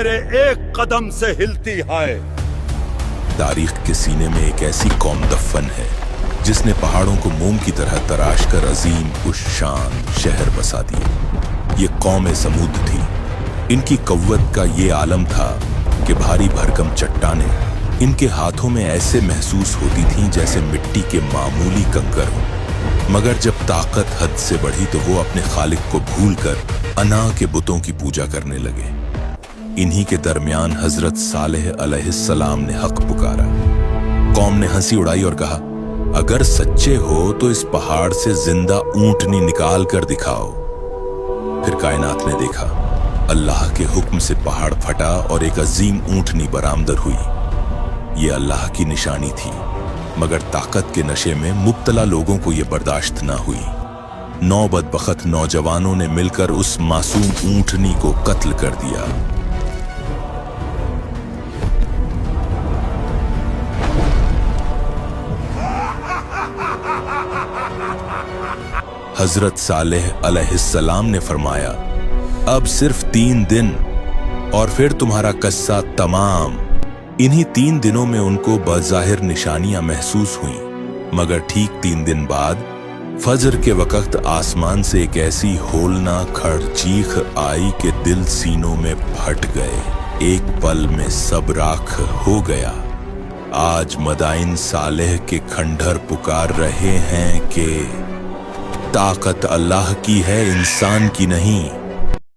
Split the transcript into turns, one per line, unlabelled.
मेरे एक कदम से हिलती है।
तारीख के सीने में एक ऐसी कौम दफन है जिसने पहाड़ों को मोम की तरह तराश कर अजीम उश्शान शहर बसा दिए। ये कौम समूद थी। इनकी कव्वत का ये आलम था कि भारी भरकम चट्टानें इनके हाथों में ऐसे महसूस होती थीं जैसे मिट्टी के मामूली कंकर हों। मगर जब ताकत हद से बढ़ी तो वो अपने खालिक को भूलकर अना के बुतों की पूजा करने लगे। इन्हीं के दरमियान हजरत सालेह अलैहिस्सलाम ने हक पुकारा। कौम ने हंसी उड़ाई और कहा, अगर सच्चे हो तो इस पहाड़ से जिंदा ऊंटनी निकाल कर दिखाओ। फिर कायनात ने देखा, अल्लाह के हुक्म से पहाड़ फटा और एक अजीम ऊंटनी बरामदर हुई। ये अल्लाह की निशानी थी, मगर ताकत के नशे में मुब्तला लोगों को यह बर्दाश्त न हुई। 9 बदबख्त नौजवानों ने मिलकर उस मासूम ऊंटनी को कत्ल कर दिया। हजरत सालेह अलैहिस्सलाम ने फरमाया, अब सिर्फ 3 दिन और फिर तुम्हारा कस्सा तमाम। इन्हीं 3 दिनों में उनको बज़ाहिर निशानियां महसूस हुईं, मगर ठीक 3 दिन बाद फजर के वक्त आसमान से एक ऐसी होलनाक खड़चीख आई कि दिल सीनों में फट गए। एक पल में सब राख हो गया। आज मदाइन सालेह के खंडहर पुकार रहे हैं कि ताकत अल्लाह की है, इंसान की नहीं।